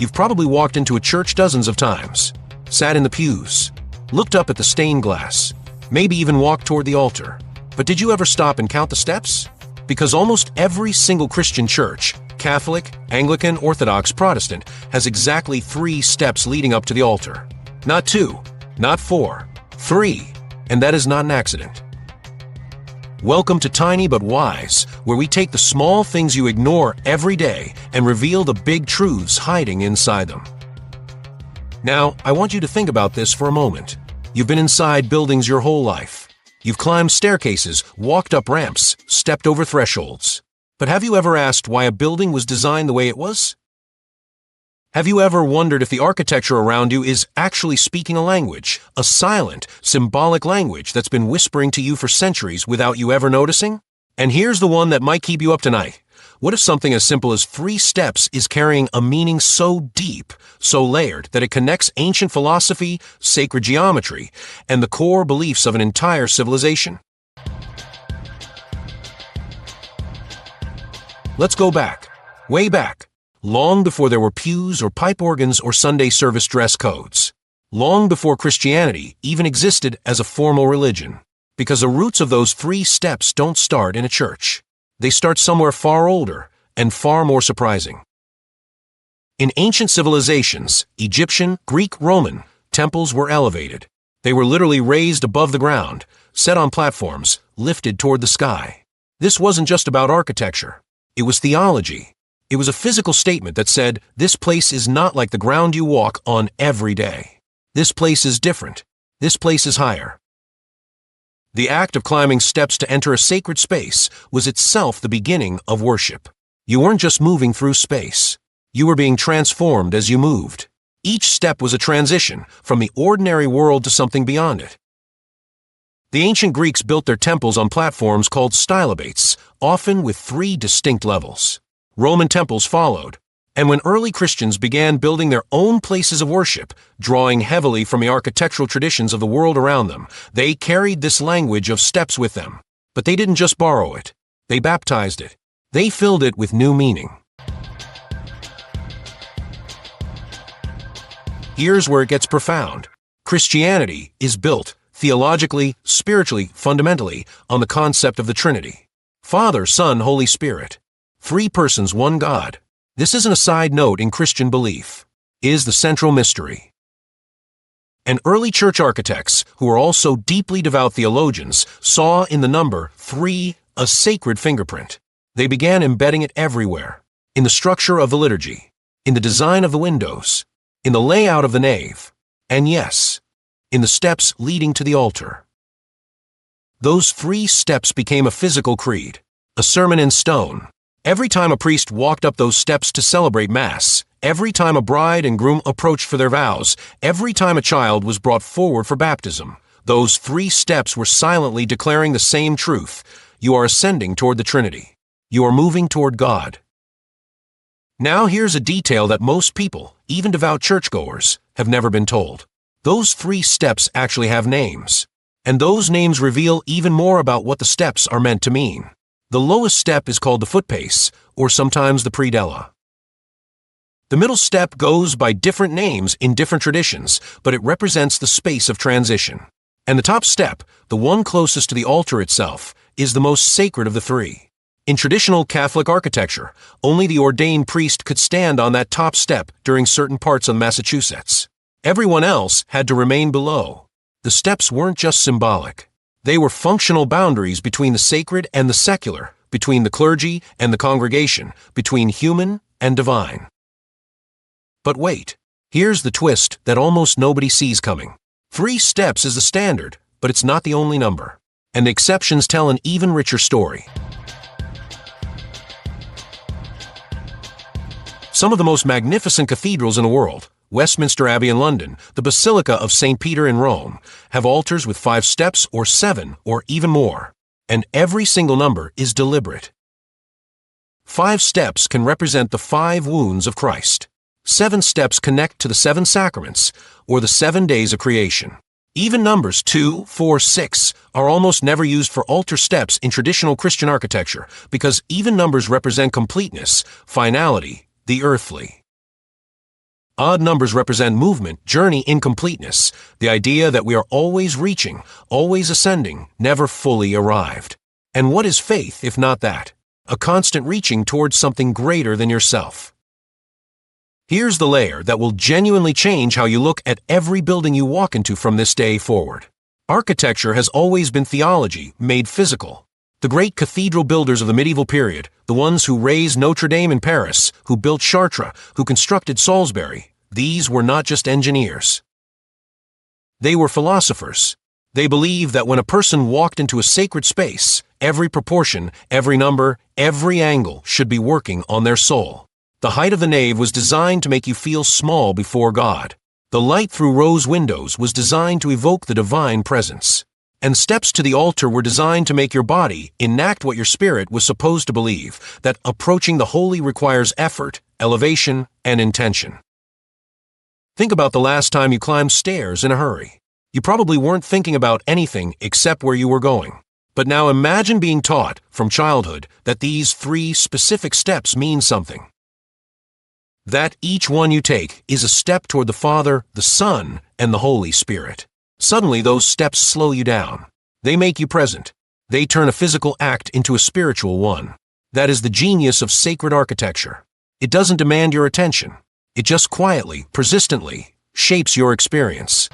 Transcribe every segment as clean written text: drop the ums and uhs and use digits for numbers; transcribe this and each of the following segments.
You've probably walked into a church dozens of times, sat in the pews, looked up at the stained glass, maybe even walked toward the altar. But did you ever stop and count the steps? Because almost every single Christian church, Catholic, Anglican, Orthodox, Protestant, has exactly 3 steps leading up to the altar. Not 2, not 4, 3, and that is not an accident. Welcome to TinyButWise, where we take the small things you ignore every day and reveal the big truths hiding inside them. Now, I want you to think about this for a moment. You've been inside buildings your whole life. You've climbed staircases, walked up ramps, stepped over thresholds. But have you ever asked why a building was designed the way it was? Have you ever wondered if the architecture around you is actually speaking a language, a silent, symbolic language that's been whispering to you for centuries without you ever noticing? And here's the one that might keep you up tonight. What if something as simple as 3 steps is carrying a meaning so deep, so layered, that it connects ancient philosophy, sacred geometry, and the core beliefs of an entire civilization? Let's go back, way back. Long before there were pews or pipe organs or Sunday service dress codes. Long before Christianity even existed as a formal religion. Because the roots of those 3 steps don't start in a church. They start somewhere far older and far more surprising. In ancient civilizations, Egyptian, Greek, Roman, temples were elevated. They were literally raised above the ground, set on platforms, lifted toward the sky. This wasn't just about architecture. It was theology. It was a physical statement that said, this place is not like the ground you walk on every day. This place is different. This place is higher. The act of climbing steps to enter a sacred space was itself the beginning of worship. You weren't just moving through space. You were being transformed as you moved. Each step was a transition from the ordinary world to something beyond it. The ancient Greeks built their temples on platforms called stylobates, often with 3 distinct levels. Roman temples followed, and when early Christians began building their own places of worship, drawing heavily from the architectural traditions of the world around them, they carried this language of steps with them. But they didn't just borrow it. They baptized it. They filled it with new meaning. Here's where it gets profound. Christianity is built, theologically, spiritually, fundamentally, on the concept of the Trinity. Father, Son, Holy Spirit. 3 persons, one God. This isn't a side note in Christian belief. It is the central mystery. And early church architects, who were also deeply devout theologians, saw in the number 3 a sacred fingerprint. They began embedding it everywhere. In the structure of the liturgy, in the design of the windows, in the layout of the nave, and yes, in the steps leading to the altar. Those 3 steps became a physical creed, a sermon in stone. Every time a priest walked up those steps to celebrate Mass, every time a bride and groom approached for their vows, every time a child was brought forward for baptism, those 3 steps were silently declaring the same truth. You are ascending toward the Trinity. You are moving toward God. Now here's a detail that most people, even devout churchgoers, have never been told. Those 3 steps actually have names. And those names reveal even more about what the steps are meant to mean. The lowest step is called the footpace, or sometimes the predella. The middle step goes by different names in different traditions, but it represents the space of transition. And the top step, the one closest to the altar itself, is the most sacred of the 3. In traditional Catholic architecture, only the ordained priest could stand on that top step during certain parts of Massachusetts. Everyone else had to remain below. The steps weren't just symbolic. They were functional boundaries between the sacred and the secular, between the clergy and the congregation, between human and divine. But wait, here's the twist that almost nobody sees coming. 3 steps is the standard, but it's not the only number. And the exceptions tell an even richer story. Some of the most magnificent cathedrals in the world, Westminster Abbey in London, the Basilica of St. Peter in Rome, have altars with 5 steps or 7 or even more. And every single number is deliberate. 5 steps can represent the 5 wounds of Christ. 7 steps connect to the 7 sacraments, or the 7 days of creation. Even numbers 2, 4, 6 are almost never used for altar steps in traditional Christian architecture because even numbers represent completeness, finality, the earthly. Odd numbers represent movement, journey, incompleteness, the idea that we are always reaching, always ascending, never fully arrived. And what is faith if not that? A constant reaching towards something greater than yourself. Here's the layer that will genuinely change how you look at every building you walk into from this day forward. Architecture has always been theology made physical. The great cathedral builders of the medieval period, the ones who raised Notre Dame in Paris, who built Chartres, who constructed Salisbury, these were not just engineers. They were philosophers. They believed that when a person walked into a sacred space, every proportion, every number, every angle should be working on their soul. The height of the nave was designed to make you feel small before God. The light through rose windows was designed to evoke the divine presence. And steps to the altar were designed to make your body enact what your spirit was supposed to believe, that approaching the holy requires effort, elevation, and intention. Think about the last time you climbed stairs in a hurry. You probably weren't thinking about anything except where you were going. But now imagine being taught from childhood that these 3 specific steps mean something. That each one you take is a step toward the Father, the Son, and the Holy Spirit. Suddenly, those steps slow you down. They make you present. They turn a physical act into a spiritual one. That is the genius of sacred architecture. It doesn't demand your attention. It just quietly, persistently, shapes your experience.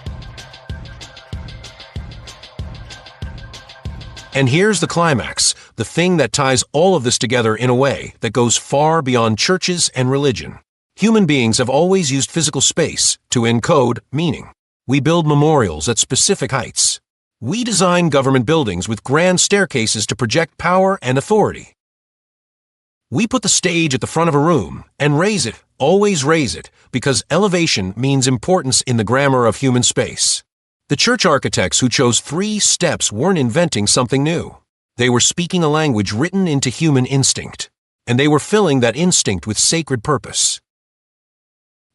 And here's the climax, the thing that ties all of this together in a way that goes far beyond churches and religion. Human beings have always used physical space to encode meaning. We build memorials at specific heights. We design government buildings with grand staircases to project power and authority. We put the stage at the front of a room and raise it, always raise it, because elevation means importance in the grammar of human space. The church architects who chose 3 steps weren't inventing something new. They were speaking a language written into human instinct, and they were filling that instinct with sacred purpose.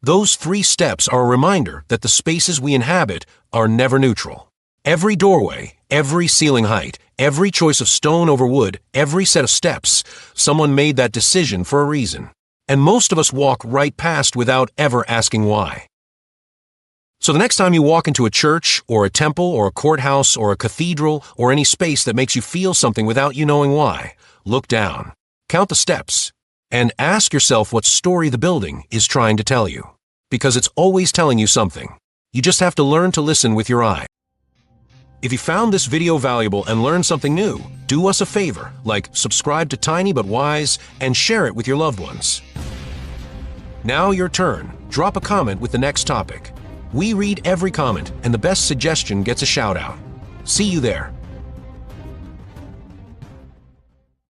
Those 3 steps are a reminder that the spaces we inhabit are never neutral. Every doorway, every ceiling height, every choice of stone over wood, every set of steps, someone made that decision for a reason. And most of us walk right past without ever asking why. So the next time you walk into a church, or a temple, or a courthouse, or a cathedral, or any space that makes you feel something without you knowing why, look down, count the steps, and ask yourself what story the building is trying to tell you. Because it's always telling you something. You just have to learn to listen with your eye. If you found this video valuable and learned something new, do us a favor, like subscribe to TinyButWise and share it with your loved ones. Now your turn. Drop a comment with the next topic. We read every comment, and the best suggestion gets a shout out. See you there.